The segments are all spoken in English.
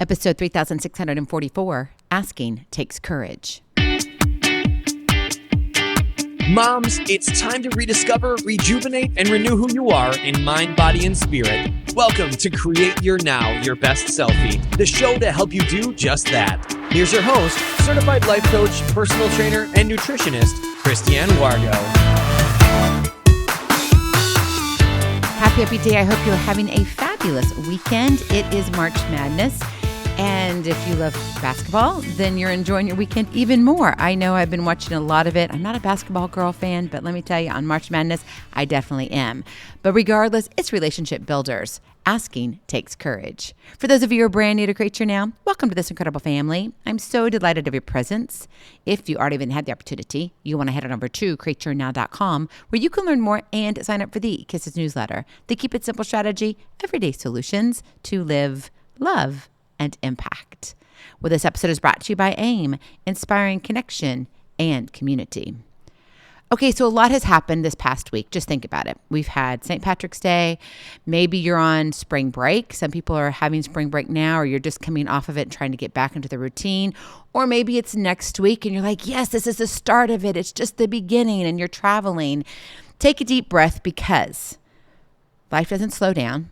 Episode 3644, Asking Takes Courage. Moms, it's time to rediscover, rejuvenate, and renew who you are in mind, body, and spirit. Welcome to Create Your Now, Your Best Selfie, the show to help you do just that. Here's your host, certified life coach, personal trainer, and nutritionist, Christiane Wargo. Happy day. I hope you're having a fabulous weekend. It is March Madness. And if you love basketball, then you're enjoying your weekend even more. I know I've been watching a lot of it. I'm not a basketball girl fan, but let me tell you, on March Madness, I definitely am. But regardless, it's relationship builders. Asking takes courage. For those of you who are brand new to Create Your Now, welcome to this incredible family. I'm so delighted of your presence. If you already even had the opportunity, you want to head on over to createyournow.com, where you can learn more and sign up for the Kisses newsletter. The Keep It Simple strategy, everyday solutions to live, love, and impact. Well, this episode is brought to you by AIM, Inspiring Connection and Community. Okay, so a lot has happened this past week. Just think about it. We've had St. Patrick's Day. Maybe you're on spring break. Some people are having spring break now, or you're just coming off of it and trying to get back into the routine. Or maybe it's next week and you're like, yes, this is the start of it. It's just the beginning and you're traveling. Take a deep breath, because life doesn't slow down,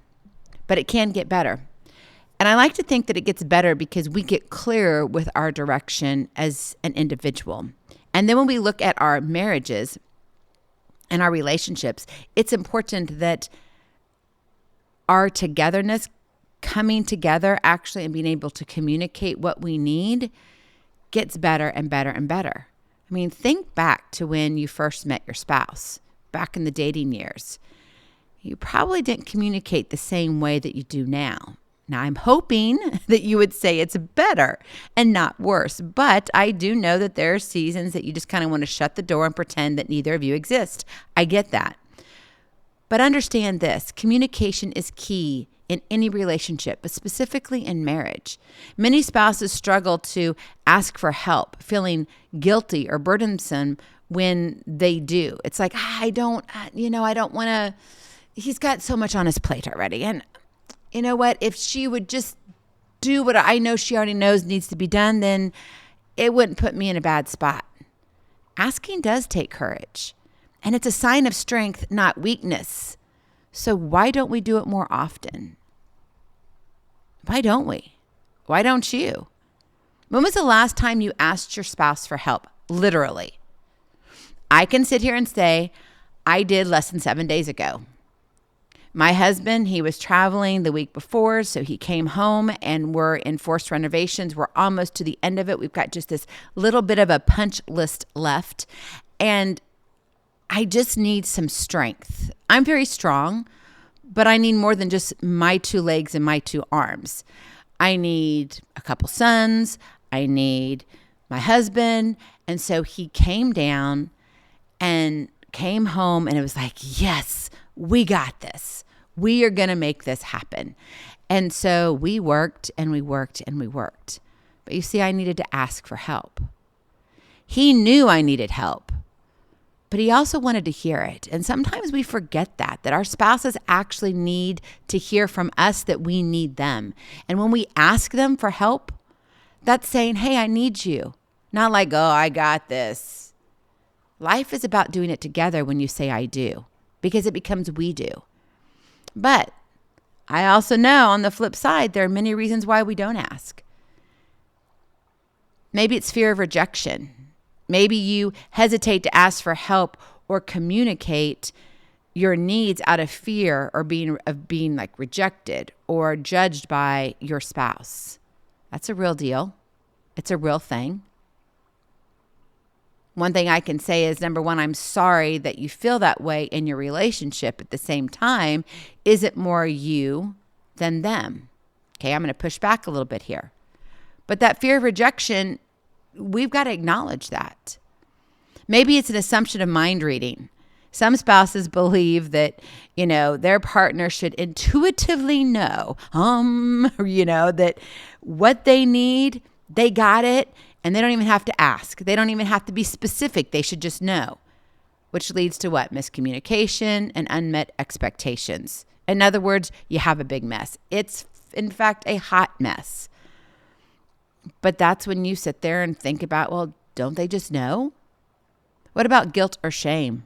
but it can get better. And I like to think that it gets better because we get clearer with our direction as an individual. And then when we look at our marriages and our relationships, it's important that our togetherness, coming together actually and being able to communicate what we need, gets better and better and better. I mean, think back to when you first met your spouse, back in the dating years. You probably didn't communicate the same way that you do now. Now, I'm hoping that you would say it's better and not worse, but I do know that there are seasons that you just kind of want to shut the door and pretend that neither of you exist. I get that. But understand this, communication is key in any relationship, but specifically in marriage. Many spouses struggle to ask for help, feeling guilty or burdensome when they do. It's like, I don't want to, he's got so much on his plate already. And you know what? If she would just do what I know she already knows needs to be done, then it wouldn't put me in a bad spot. Asking does take courage, and it's a sign of strength, not weakness. So why don't we do it more often? Why don't we? Why don't you? When was the last time you asked your spouse for help? Literally. I can sit here and say, I did less than 7 days ago. My husband, he was traveling the week before, so he came home and we're in forced renovations. We're almost to the end of it. We've got just this little bit of a punch list left, and I just need some strength. I'm very strong, but I need more than just my 2 legs and my 2 arms. I need a couple sons. I need my husband. And so he came down and came home, and it was like, yes, we got this. We are going to make this happen. And so we worked and we worked and we worked. But you see, I needed to ask for help. He knew I needed help, but he also wanted to hear it. And sometimes we forget that our spouses actually need to hear from us that we need them. And when we ask them for help, that's saying, hey, I need you. Not like, oh, I got this. Life is about doing it together when you say I do, because it becomes we do. But I also know on the flip side, there are many reasons why we don't ask. Maybe it's fear of rejection. Maybe you hesitate to ask for help or communicate your needs out of fear or being like rejected or judged by your spouse. That's a real deal. It's a real thing. One thing I can say is, number one, I'm sorry that you feel that way in your relationship. At the same time, is it more you than them? Okay, I'm going to push back a little bit here. But that fear of rejection, we've got to acknowledge that. Maybe it's an assumption of mind reading. Some spouses believe that, their partner should intuitively know, that what they need, they got it. And they don't even have to ask. They don't even have to be specific. They should just know, which leads to what? Miscommunication and unmet expectations. In other words, you have a big mess. It's, in fact, a hot mess. But that's when you sit there and think about, well, don't they just know? What about guilt or shame?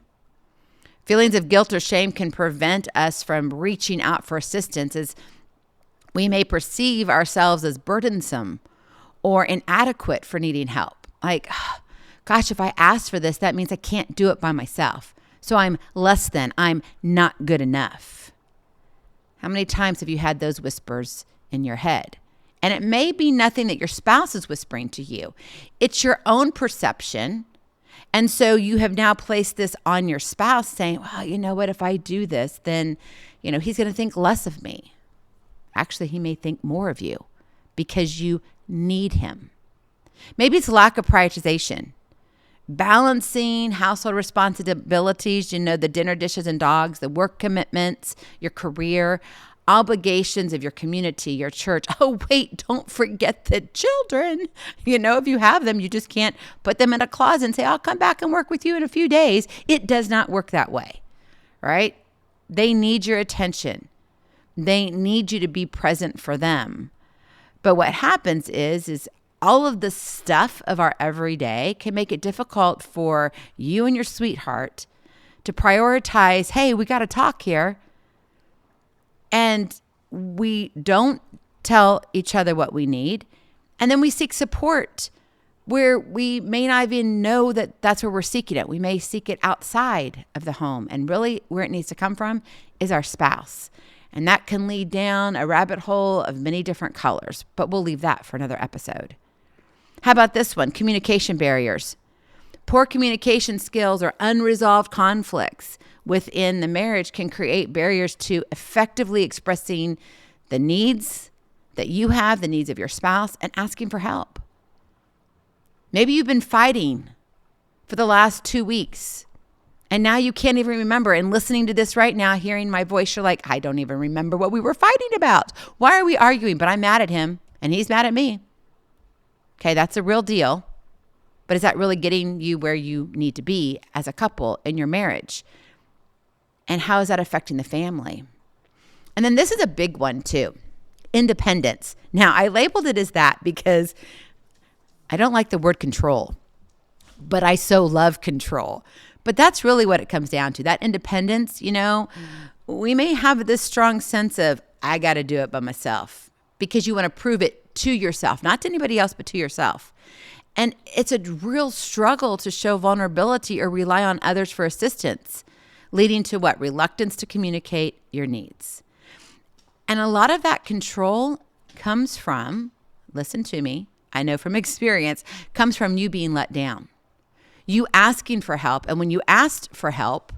Feelings of guilt or shame can prevent us from reaching out for assistance, as we may perceive ourselves as burdensome or inadequate for needing help. Like, gosh, if I ask for this, that means I can't do it by myself. So I'm less than, I'm not good enough. How many times have you had those whispers in your head? And it may be nothing that your spouse is whispering to you. It's your own perception. And so you have now placed this on your spouse saying, well, you know what, if I do this, then, he's going to think less of me. Actually, he may think more of you because you need him. Maybe it's lack of prioritization. Balancing household responsibilities, the dinner dishes and dogs, the work commitments, your career, obligations of your community, your church. Oh, wait, don't forget the children. If you have them, you just can't put them in a closet and say, I'll come back and work with you in a few days. It does not work that way, right? They need your attention. They need you to be present for them. But what happens is all of the stuff of our everyday can make it difficult for you and your sweetheart to prioritize, hey, we got to talk here. And we don't tell each other what we need. And then we seek support where we may not even know that that's where we're seeking it. We may seek it outside of the home. And really where it needs to come from is our spouse. And that can lead down a rabbit hole of many different colors. But we'll leave that for another episode. How about this one? Communication barriers. Poor communication skills or unresolved conflicts within the marriage can create barriers to effectively expressing the needs that you have, the needs of your spouse, and asking for help. Maybe you've been fighting for the last 2 weeks, and now you can't even remember. And listening to this right now, hearing my voice, you're like, I don't even remember what we were fighting about. Why are we arguing? But I'm mad at him, and he's mad at me. Okay, that's a real deal. But is that really getting you where you need to be as a couple in your marriage? And how is that affecting the family? And then this is a big one too, independence. Now, I labeled it as that because I don't like the word control, but I so love control. But that's really what it comes down to. That independence, we may have this strong sense of, I got to do it by myself, because you want to prove it to yourself, not to anybody else, but to yourself. And it's a real struggle to show vulnerability or rely on others for assistance, leading to what? Reluctance to communicate your needs. And a lot of that control comes from, listen to me, I know from experience, comes from you being let down. You asking for help. And when you asked for help,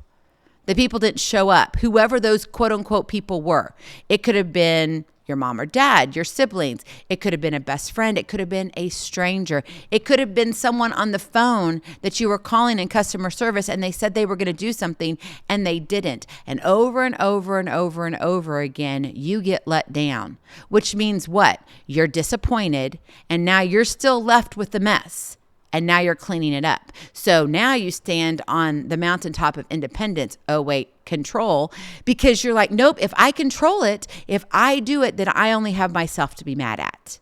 the people didn't show up, whoever those quote unquote people were. It could have been your mom or dad, your siblings. It could have been a best friend. It could have been a stranger. It could have been someone on the phone that you were calling in customer service and they said they were going to do something and they didn't. And over and over and over and over again, you get let down, which means what? You're disappointed and now you're still left with the mess. And now you're cleaning it up. So now you stand on the mountaintop of independence. Oh, wait, control. Because you're like, nope, if I control it, if I do it, then I only have myself to be mad at.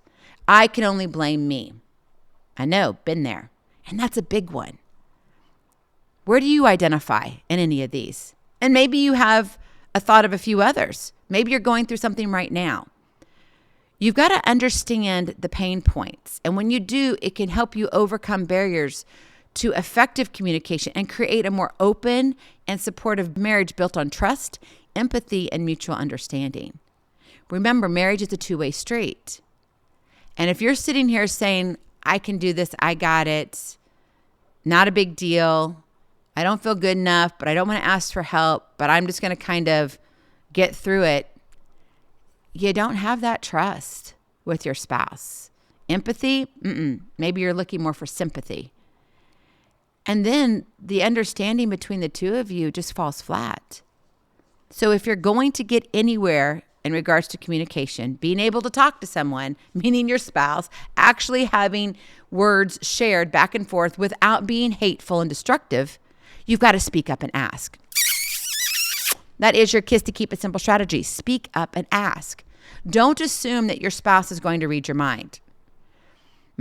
I can only blame me. I know, been there. And that's a big one. Where do you identify in any of these? And maybe you have a thought of a few others. Maybe you're going through something right now. You've got to understand the pain points. And when you do, it can help you overcome barriers to effective communication and create a more open and supportive marriage built on trust, empathy, and mutual understanding. Remember, marriage is a two-way street. And if you're sitting here saying, I can do this, I got it, not a big deal, I don't feel good enough, but I don't want to ask for help, but I'm just going to kind of get through it, you don't have that trust with your spouse. Empathy, maybe you're looking more for sympathy. And then the understanding between the two of you just falls flat. So if you're going to get anywhere in regards to communication, being able to talk to someone, meaning your spouse, actually having words shared back and forth without being hateful and destructive, you've got to speak up and ask. That is your Kiss to Keep It Simple strategy. Speak up and ask. Don't assume that your spouse is going to read your mind.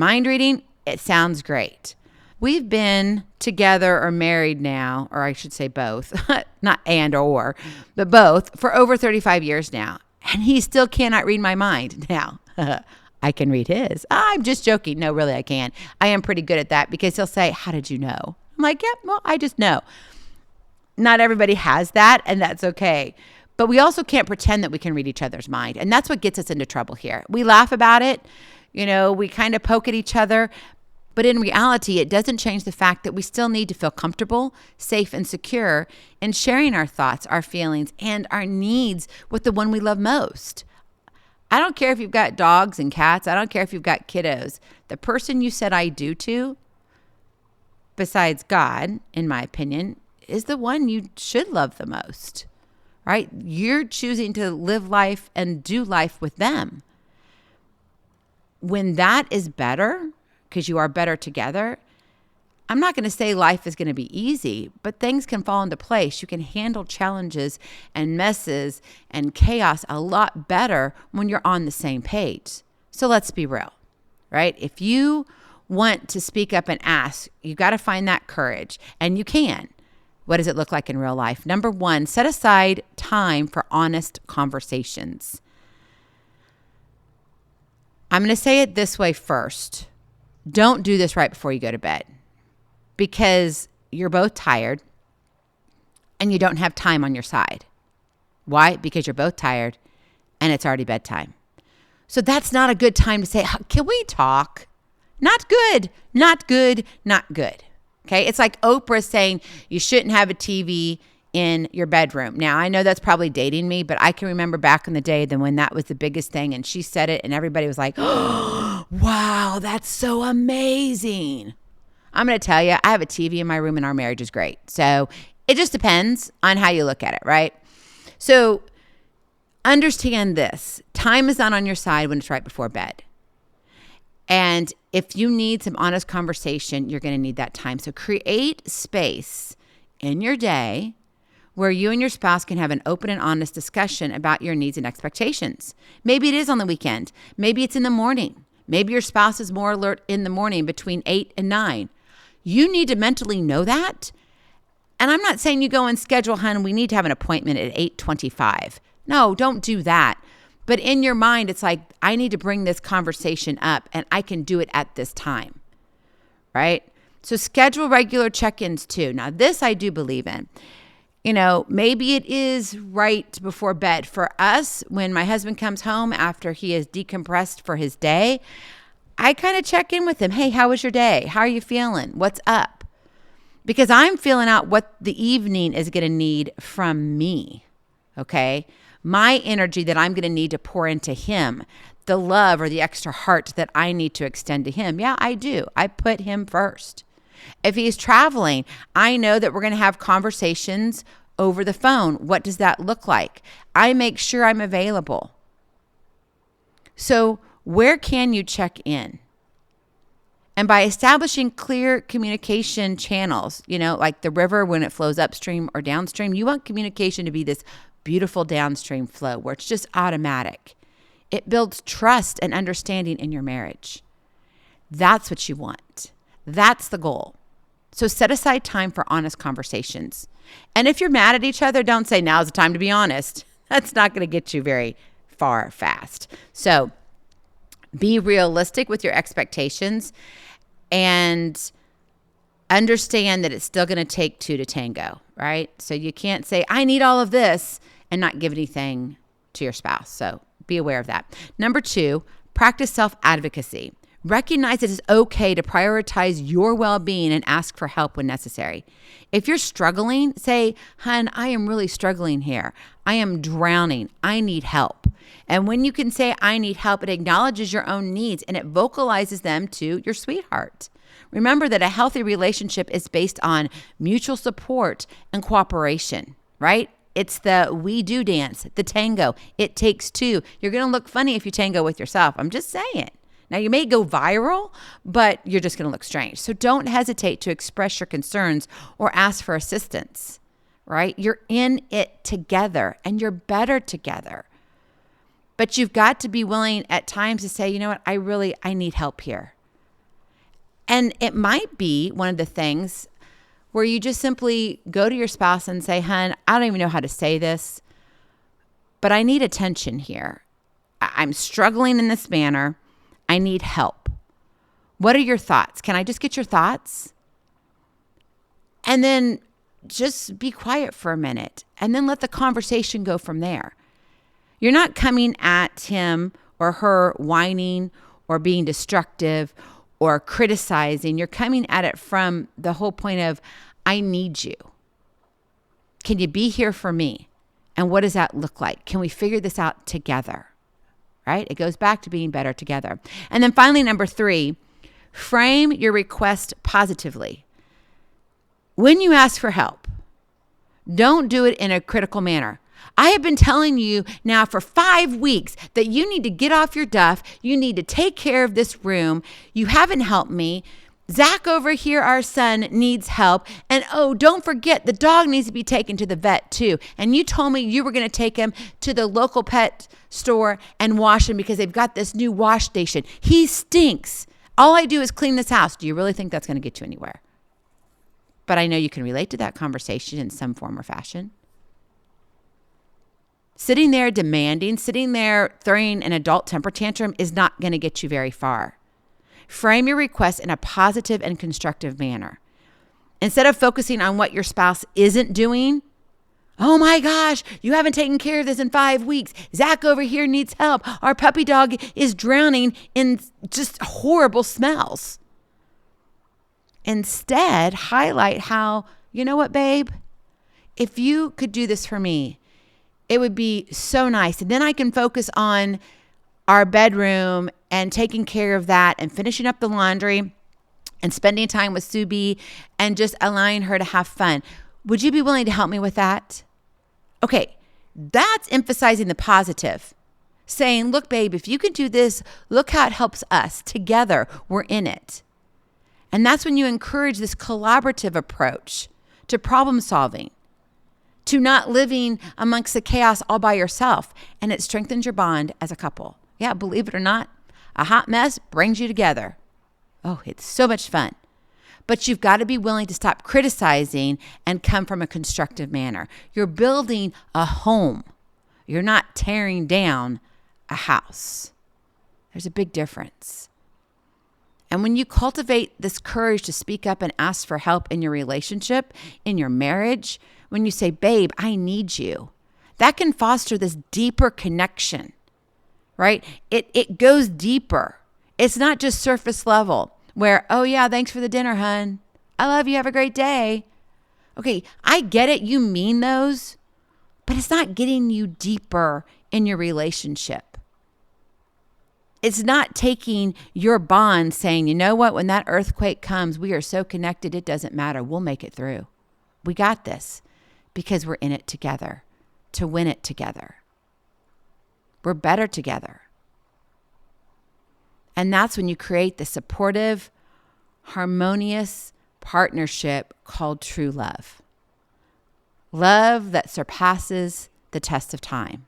Mind reading, it sounds great. We've been together or married now, or I should say both, not and or, but both for over 35 years now. And he still cannot read my mind. Now, I can read his. I'm just joking. No, really, I can. I am pretty good at that because he'll say, how did you know? I'm like, yeah, well, I just know. Not everybody has that, and that's okay. But we also can't pretend that we can read each other's mind. And that's what gets us into trouble here. We laugh about it. We kind of poke at each other. But in reality, it doesn't change the fact that we still need to feel comfortable, safe, and secure in sharing our thoughts, our feelings, and our needs with the one we love most. I don't care if you've got dogs and cats. I don't care if you've got kiddos. The person you said I do to, besides God, in my opinion, is the one you should love the most, right? You're choosing to live life and do life with them. When that is better, because you are better together, I'm not going to say life is going to be easy, but things can fall into place. You can handle challenges and messes and chaos a lot better when you're on the same page. So let's be real, right? If you want to speak up and ask, you got to find that courage, and you can. What does it look like in real life? Number one, set aside time for honest conversations. I'm going to say it this way first. Don't do this right before you go to bed because you're both tired and you don't have time on your side. Why? Because you're both tired and it's already bedtime. So that's not a good time to say, can we talk? Not good, not good, not good. Okay. It's like Oprah saying you shouldn't have a TV in your bedroom. Now, I know that's probably dating me, but I can remember back in the day when that was the biggest thing and she said it and everybody was like, oh, wow, that's so amazing. I'm going to tell you, I have a TV in my room and our marriage is great. So it just depends on how you look at it, right? So understand this. Time is not on your side when it's right before bed. And if you need some honest conversation, you're going to need that time. So create space in your day where you and your spouse can have an open and honest discussion about your needs and expectations. Maybe it is on the weekend. Maybe it's in the morning. Maybe your spouse is more alert in the morning between 8 and 9. You need to mentally know that. And I'm not saying you go and schedule, hun, we need to have an appointment at 8:25. No, don't do that. But in your mind, it's like, I need to bring this conversation up and I can do it at this time, right? So schedule regular check-ins too. Now, this I do believe in. Maybe it is right before bed. For us, when my husband comes home after he has decompressed for his day, I kind of check in with him. Hey, how was your day? How are you feeling? What's up? Because I'm feeling out what the evening is going to need from me, okay? My energy that I'm going to need to pour into him, the love or the extra heart that I need to extend to him. Yeah, I do. I put him first. If he's traveling, I know that we're going to have conversations over the phone. What does that look like? I make sure I'm available. So where can you check in? And by establishing clear communication channels, like the river when it flows upstream or downstream, you want communication to be this beautiful downstream flow where it's just automatic. It builds trust and understanding in your marriage. That's what you want. That's the goal. So set aside time for honest conversations. And if you're mad at each other, don't say, now's the time to be honest. That's not going to get you very far fast. So be realistic with your expectations and understand that it's still going to take two to tango, right? So you can't say, I need all of this and not give anything to your spouse. So be aware of that. Number 2, practice self-advocacy. Recognize it is okay to prioritize your well-being and ask for help when necessary. If you're struggling, say, hun, I am really struggling here. I am drowning. I need help. And when you can say, I need help, it acknowledges your own needs and it vocalizes them to your sweetheart. Remember that a healthy relationship is based on mutual support and cooperation, right? It's the we do dance, the tango. It takes two. You're going to look funny if you tango with yourself. I'm just saying. Now, you may go viral, but you're just going to look strange. So don't hesitate to express your concerns or ask for assistance, right? You're in it together and you're better together. But you've got to be willing at times to say, you know what, I need help here. And it might be one of the things where you just simply go to your spouse and say, "Hun, I don't even know how to say this, but I need attention here. I'm struggling in this manner. I need help. What are your thoughts? Can I just get your thoughts?" And then just be quiet for a minute and then let the conversation go from there. You're not coming at him or her whining or being destructive or criticizing. You're coming at it from the whole point of, I need you. Can you be here for me? And what does that look like? Can we figure this out together? Right? It goes back to being better together. And then finally, number 3, frame your request positively. When you ask for help, don't do it in a critical manner. I have been telling you now for 5 weeks that you need to get off your duff. You need to take care of this room. You haven't helped me. Zach over here, our son, needs help. And oh, don't forget, the dog needs to be taken to the vet too. And you told me you were going to take him to the local pet store and wash him because they've got this new wash station. He stinks. All I do is clean this house. Do you really think that's going to get you anywhere? But I know you can relate to that conversation in some form or fashion. Sitting there demanding, sitting there throwing an adult temper tantrum is not going to get you very far. Frame your request in a positive and constructive manner. Instead of focusing on what your spouse isn't doing, oh my gosh, you haven't taken care of this in 5 weeks. Zach over here needs help. Our puppy dog is drowning in just horrible smells. Instead, highlight how, you know what, babe? If you could do this for me, it would be so nice. And then I can focus on our bedroom and taking care of that and finishing up the laundry and spending time with Subi and just allowing her to have fun. Would you be willing to help me with that? Okay, that's emphasizing the positive. Saying, look, babe, if you can do this, look how it helps us. Together, we're in it. And that's when you encourage this collaborative approach to problem solving, to not living amongst the chaos all by yourself. And it strengthens your bond as a couple. Yeah, believe it or not, a hot mess brings you together. Oh, it's so much fun. But you've got to be willing to stop criticizing and come from a constructive manner. You're building a home. You're not tearing down a house. There's a big difference. And when you cultivate this courage to speak up and ask for help in your relationship, in your marriage, when you say, babe, I need you, that can foster this deeper connection, right? It goes deeper. It's not just surface level where, oh yeah, thanks for the dinner, hun. I love you. Have a great day. Okay, I get it. You mean those, but it's not getting you deeper in your relationship. It's not taking your bond saying, you know what, when that earthquake comes, we are so connected, it doesn't matter. We'll make it through. We got this because we're in it together, to win it together. We're better together. And that's when you create the supportive, harmonious partnership called true love. Love that surpasses the test of time.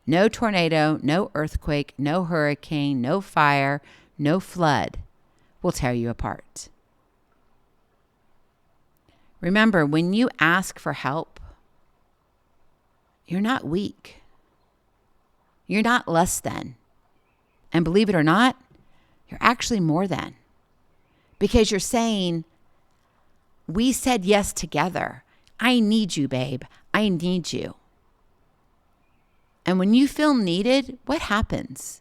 No tornado, no earthquake, no hurricane, no fire, no flood will tear you apart. Remember, when you ask for help, you're not weak. You're not less than. And believe it or not, you're actually more than. Because you're saying, we said yes together. I need you, babe. I need you. And when you feel needed, what happens?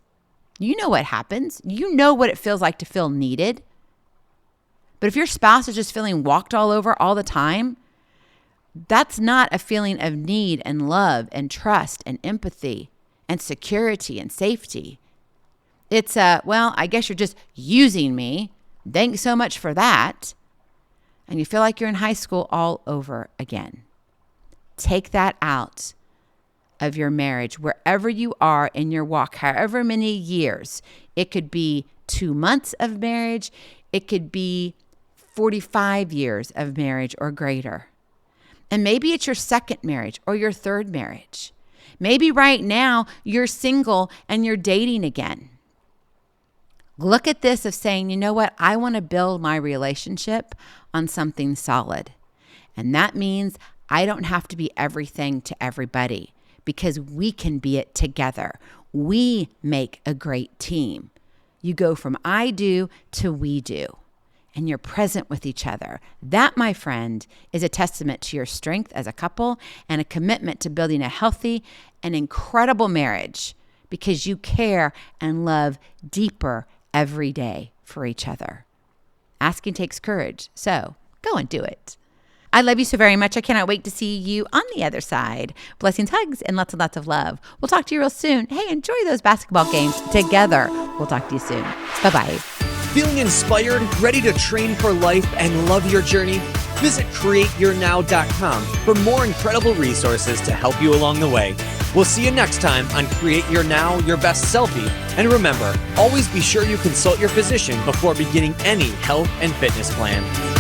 You know what happens. You know what it feels like to feel needed. But if your spouse is just feeling walked all over all the time, that's not a feeling of need and love and trust and empathy and security and safety. It's well, I guess you're just using me. Thanks so much for that. And you feel like you're in high school all over again. Take that out of your marriage, wherever you are in your walk, however many years. It could be 2 months of marriage. It could be 45 years of marriage or greater. And maybe it's your second marriage or your third marriage. Maybe right now you're single and you're dating again. Look at this of saying, you know what? I want to build my relationship on something solid. And that means I don't have to be everything to everybody because we can be it together. We make a great team. You go from I do to we do, and you're present with each other. That, my friend, is a testament to your strength as a couple and a commitment to building a healthy and incredible marriage because you care and love deeper every day for each other. Asking takes courage, so go and do it. I love you so very much. I cannot wait to see you on the other side. Blessings, hugs, and lots of love. We'll talk to you real soon. Hey, enjoy those basketball games together. We'll talk to you soon. Bye-bye. Feeling inspired, ready to train for life, and love your journey? Visit createyournow.com for more incredible resources to help you along the way. We'll see you next time on Create Your Now, Your Best Selfie. And remember, always be sure you consult your physician before beginning any health and fitness plan.